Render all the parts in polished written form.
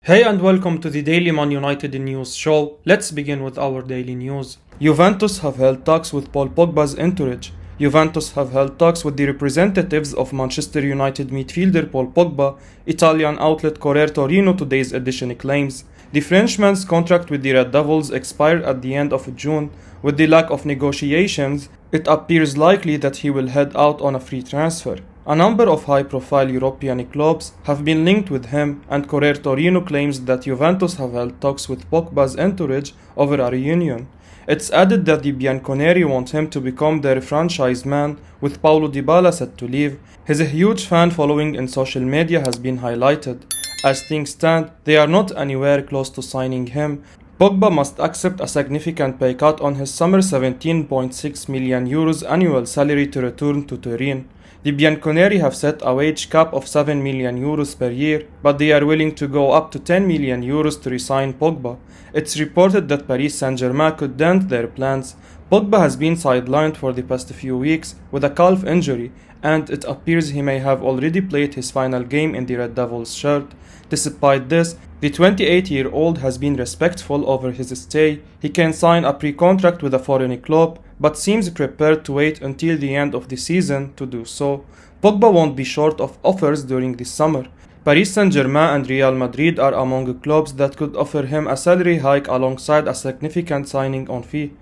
Hey and welcome to the Daily Man United News Show. Let's begin with our daily news. Juventus have held talks with Paul Pogba's entourage. Juventus have held talks with the representatives of Manchester United midfielder Paul Pogba, Italian outlet Corriere Torino today's edition claims. The Frenchman's contract with the Red Devils expired at the end of June. With the lack of negotiations, it appears likely that he will head out on a free transfer. A number of high-profile European clubs have been linked with him, and Corriere Torino claims that Juventus have held talks with Pogba's entourage over a reunion. It's added that the Bianconeri want him to become their franchise man, with Paulo Dybala set to leave. His huge fan following in social media has been highlighted. As things stand, they are not anywhere close to signing him. Pogba must accept a significant pay cut on his summer €17.6 million annual salary to return to Turin. The Bianconeri have set a wage cap of €7 million per year, but they are willing to go up to €10 million to re-sign Pogba. It's reported that Paris Saint-Germain could dent their plans. Pogba has been sidelined for the past few weeks with a calf injury, and it appears he may have already played his final game in the Red Devils shirt. Despite this, the 28-year-old has been respectful over his stay. He can sign a pre-contract with a foreign club, but seems prepared to wait until the end of the season to do so. Pogba won't be short of offers during the summer. Paris Saint-Germain and Real Madrid are among clubs that could offer him a salary hike alongside a significant signing on fee.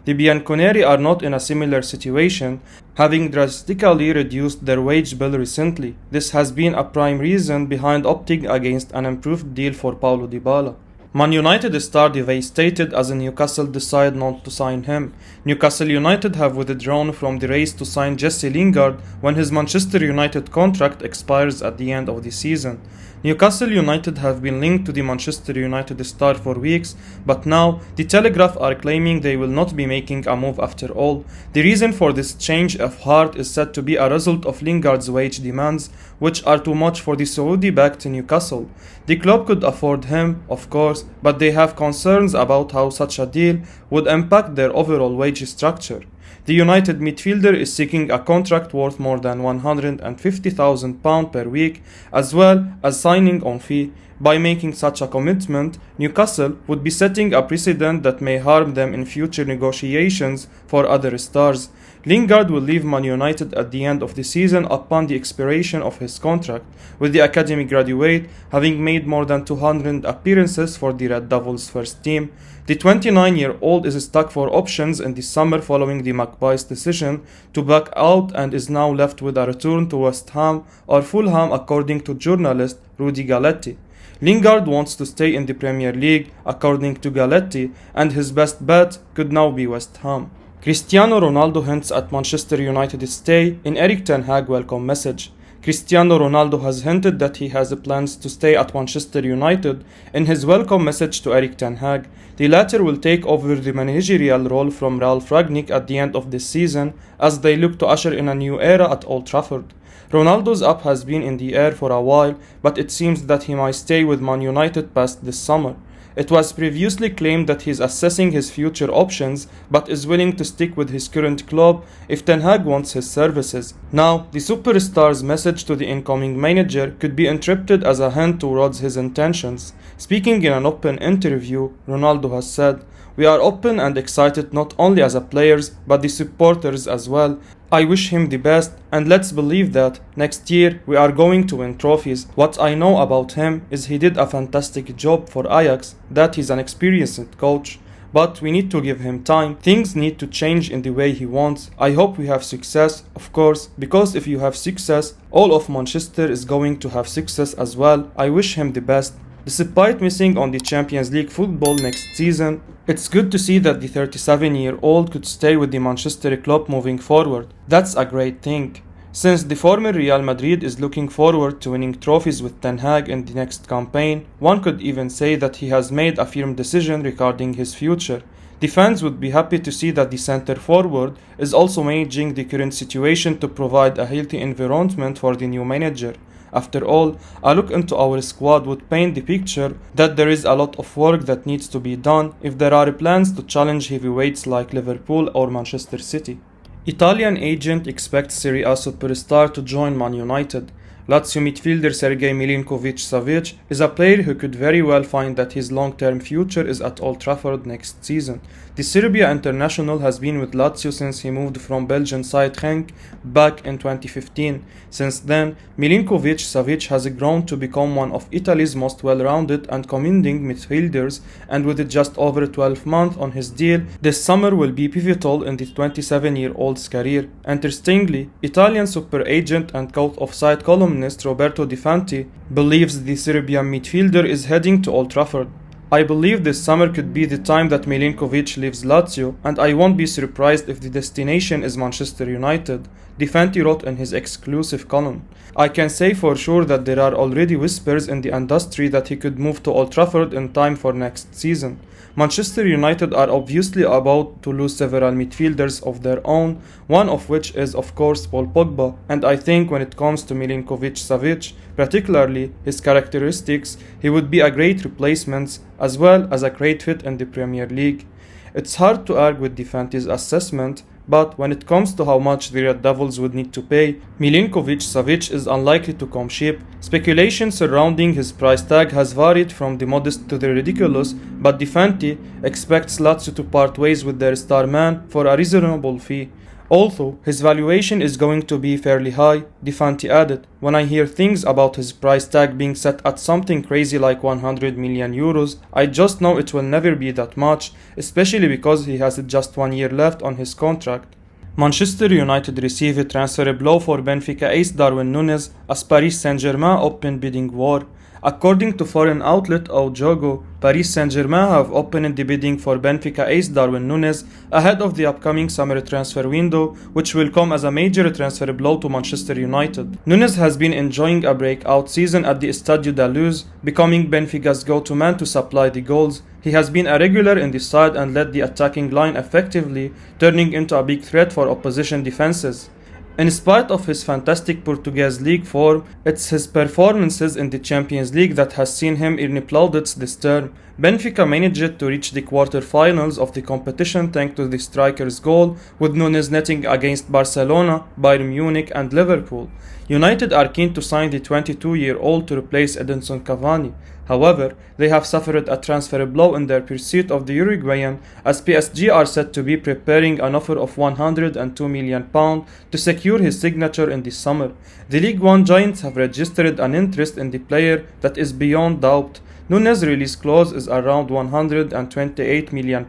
The Bianconeri are not in a similar situation, having drastically reduced their wage bill recently. This has been a prime reason behind opting against an improved deal for Paulo Dybala. Man United star devastated as Newcastle decide not to sign him. Newcastle United have withdrawn from the race to sign Jesse Lingard when his Manchester United contract expires at the end of the season. Newcastle United have been linked to the Manchester United star for weeks, but now the Telegraph are claiming they will not be making a move after all. The reason for this change of heart is said to be a result of Lingard's wage demands, which are too much for the Saudi-backed Newcastle. The club could afford him, of course, but they have concerns about how such a deal would impact their overall wage structure. The United midfielder is seeking a contract worth more than £150,000 per week, as well as signing on fee. By making such a commitment, Newcastle would be setting a precedent that may harm them in future negotiations for other stars. Lingard will leave Man United at the end of the season upon the expiration of his contract, with the academy graduate having made more than 200 appearances for the Red Devils' first team. The 29-year-old is stuck for options in the summer following the Magpies' decision to back out and is now left with a return to West Ham or Fulham according to journalist Rudy Galletti. Lingard wants to stay in the Premier League according to Galletti, and his best bet could now be West Ham. Cristiano Ronaldo hints at Manchester United's stay in Erik Ten Hag welcome message. Cristiano Ronaldo has hinted that he has plans to stay at Manchester United in his welcome message to Erik Ten Hag. The latter will take over the managerial role from Ralf Rangnick at the end of this season as they look to usher in a new era at Old Trafford. Ronaldo's up has been in the air for a while, but it seems that he might stay with Man United past this summer. It was previously claimed that he is assessing his future options, but is willing to stick with his current club if Ten Hag wants his services. Now, the superstar's message to the incoming manager could be interpreted as a hint towards his intentions. Speaking in an open interview, Ronaldo has said, "We are open and excited not only as players, but the supporters as well. I wish him the best, and let's believe that next year we are going to win trophies. What I know about him is he did a fantastic job for Ajax, that he's an experienced coach. But we need to give him time. Things need to change in the way he wants. I hope we have success, of course, because if you have success, all of Manchester is going to have success as well. I wish him the best." Despite missing on the Champions League football next season, it's good to see that the 37-year-old could stay with the Manchester club moving forward. That's a great thing. Since the former Real Madrid is looking forward to winning trophies with Ten Hag in the next campaign, one could even say that he has made a firm decision regarding his future. The fans would be happy to see that the centre forward is also managing the current situation to provide a healthy environment for the new manager. After all, a look into our squad would paint the picture that there is a lot of work that needs to be done if there are plans to challenge heavyweights like Liverpool or Manchester City. Italian agent expects Serie A superstar to join Man United. Lazio midfielder Sergei Milinkovic-Savic is a player who could very well find that his long-term future is at Old Trafford next season. The Serbia international has been with Lazio since he moved from Belgian side Genk back in 2015. Since then, Milinkovic-Savic has grown to become one of Italy's most well-rounded and commanding midfielders, and with just over 12 months on his deal, this summer will be pivotal in the 27-year-old's career. Interestingly, Italian super agent and Cult of Sight columnist Roberto Di Fanti believes the Serbian midfielder is heading to Old Trafford. I believe this summer could be the time that Milinkovic leaves Lazio, and I won't be surprised if the destination is Manchester United, Di Fanti wrote in his exclusive column. I can say for sure that there are already whispers in the industry that he could move to Old Trafford in time for next season. Manchester United are obviously about to lose several midfielders of their own, one of which is of course Paul Pogba, and I think when it comes to Milinkovic-Savic, particularly his characteristics, he would be a great replacement as well as a great fit in the Premier League. It's hard to argue with Di Fanti's assessment, but when it comes to how much the Red Devils would need to pay, Milinkovic-Savic is unlikely to come cheap. Speculation surrounding his price tag has varied from the modest to the ridiculous, but Di Fanti expects Lazio to part ways with their star man for a reasonable fee. Although his valuation is going to be fairly high, Di Fanti added, when I hear things about his price tag being set at something crazy like 100 million euros, I just know it will never be that much, especially because he has just 1 year left on his contract. Manchester United receive a transfer blow for Benfica ace Darwin Nunez as Paris Saint-Germain open bidding war. According to foreign outlet Au Jogo, Paris Saint-Germain have opened the bidding for Benfica ace Darwin Nunez ahead of the upcoming summer transfer window, which will come as a major transfer blow to Manchester United. Nunez has been enjoying a breakout season at the Estadio da Luz, becoming Benfica's go-to man to supply the goals. He has been a regular in the side and led the attacking line effectively, turning into a big threat for opposition defenses. In spite of his fantastic Portuguese league form, it's his performances in the Champions League that has seen him earn plaudits this term. Benfica managed to reach the quarter-finals of the competition thanks to the striker's goal, with Nunez netting against Barcelona, Bayern Munich and Liverpool. United are keen to sign the 22-year-old to replace Edinson Cavani. However, they have suffered a transfer blow in their pursuit of the Uruguayan, as PSG are said to be preparing an offer of £102 million to secure his signature in the summer. The League One giants have registered an interest in the player that is beyond doubt. Nunez's release clause is around £128 million,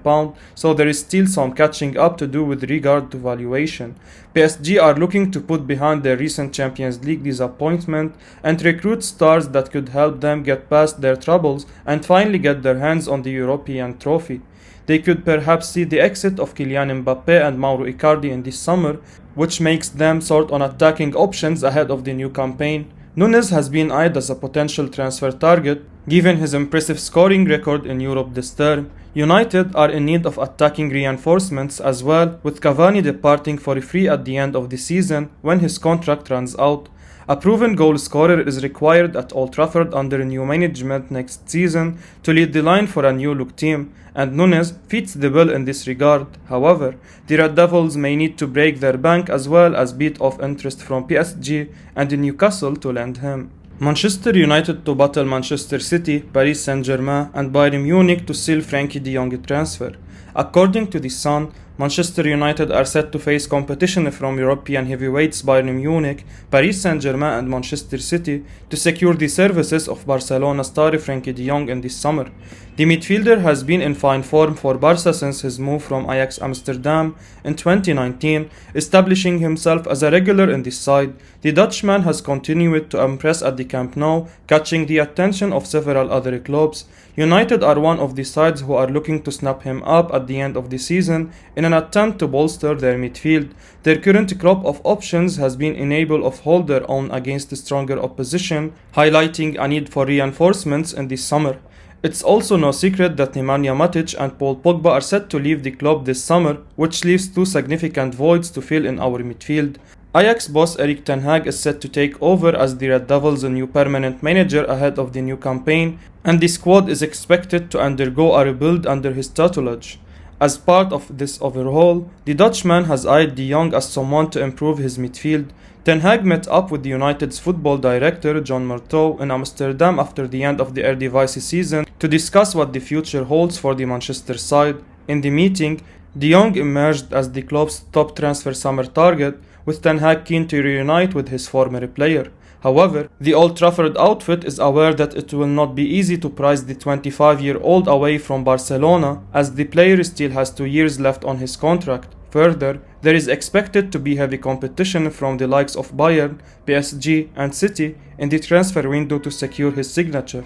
so there is still some catching up to do with regard to valuation. PSG are looking to put behind their recent Champions League disappointment and recruit stars that could help them get past their troubles and finally get their hands on the European trophy. They could perhaps see the exit of Kylian Mbappe and Mauro Icardi in this summer, which makes them sort on attacking options ahead of the new campaign. Nunez has been eyed as a potential transfer target, given his impressive scoring record in Europe this term. United are in need of attacking reinforcements as well, with Cavani departing for free at the end of the season when his contract runs out. A proven goal scorer is required at Old Trafford under new management next season to lead the line for a new-look team, and Nunez fits the bill in this regard. However, the Red Devils may need to break their bank as well as beat off interest from PSG and Newcastle to lend him. Manchester United to battle Manchester City, Paris Saint-Germain and Bayern Munich to seal Frenkie de Jong transfer. According to The Sun, Manchester United are set to face competition from European heavyweights Bayern Munich, Paris Saint-Germain and Manchester City to secure the services of Barcelona star Frenkie de Jong in this summer. The midfielder has been in fine form for Barca since his move from Ajax Amsterdam in 2019, establishing himself as a regular in this side. The Dutchman has continued to impress at the Camp Nou, catching the attention of several other clubs. United are one of the sides who are looking to snap him up at the end of the season in an attempt to bolster their midfield. Their current crop of options has been unable to hold their own against stronger opposition, highlighting a need for reinforcements in this summer. It's also no secret that Nemanja Matic and Paul Pogba are set to leave the club this summer, which leaves two significant voids to fill in our midfield. Ajax boss Erik Ten Hag is set to take over as the Red Devils' new permanent manager ahead of the new campaign, and the squad is expected to undergo a rebuild under his tutelage. As part of this overhaul, the Dutchman has eyed De Jong as someone to improve his midfield. Ten Hag met up with United's football director John Murtough in Amsterdam after the end of the Eredivisie season to discuss what the future holds for the Manchester side. In the meeting, De Jong emerged as the club's top transfer summer target, with Ten Hag keen to reunite with his former player. However, the Old Trafford outfit is aware that it will not be easy to price the 25-year-old away from Barcelona, as the player still has 2 years left on his contract. Further, there is expected to be heavy competition from the likes of Bayern, PSG and City in the transfer window to secure his signature.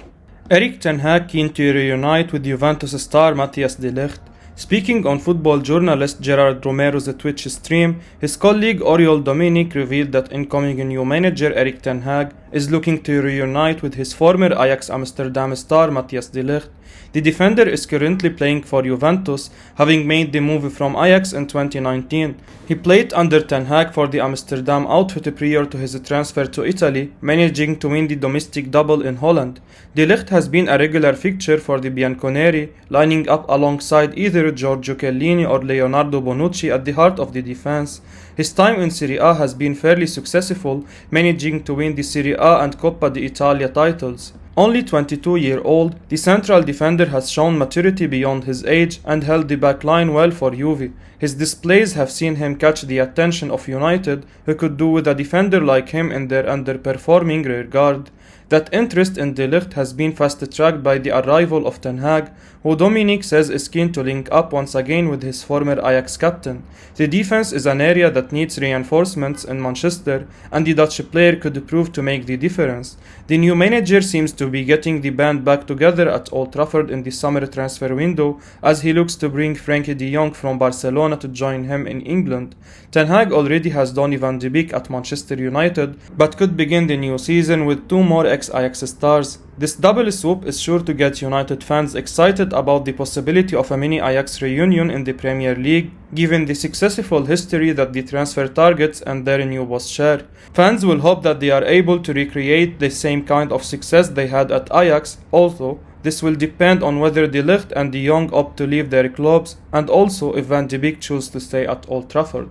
Erik Ten Hag keen to reunite with Juventus star Matthias De Ligt. Speaking on football journalist Gerard Romero's Twitch stream, his colleague Oriol Dominic revealed that incoming new manager Erik Ten Hag is looking to reunite with his former Ajax Amsterdam star Matthias De Ligt. The defender is currently playing for Juventus, having made the move from Ajax in 2019. He played under Ten Hag for the Amsterdam outfit prior to his transfer to Italy, managing to win the domestic double in Holland. De Ligt has been a regular fixture for the Bianconeri, lining up alongside either Giorgio Chiellini or Leonardo Bonucci at the heart of the defense. His time in Serie A has been fairly successful, managing to win the Serie A and Coppa d'Italia titles. Only 22-year-old, the central defender has shown maturity beyond his age and held the back line well for Juve. His displays have seen him catch the attention of United, who could do with a defender like him in their underperforming rearguard. That interest in De Ligt has been fast-tracked by the arrival of Ten Hag, who Dominic says is keen to link up once again with his former Ajax captain. The defense is an area that needs reinforcements in Manchester, and the Dutch player could prove to make the difference. The new manager seems to be getting the band back together at Old Trafford in the summer transfer window, as he looks to bring Frenkie de Jong from Barcelona to join him in England. Ten Hag already has Donny van de Beek at Manchester United, but could begin the new season with 2 more ex-Ajax stars. This double swoop is sure to get United fans excited about the possibility of a mini Ajax reunion in the Premier League, given the successful history that the transfer targets and their new boss share. Fans will hope that they are able to recreate the same kind of success they had at Ajax, although this will depend on whether De Ligt and De Jong opt to leave their clubs, and also if Van de Beek chooses to stay at Old Trafford.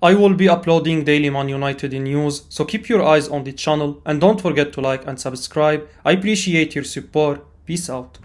I will be uploading daily Man United news, so keep your eyes on the channel and don't forget to like and subscribe. I appreciate your support. Peace out.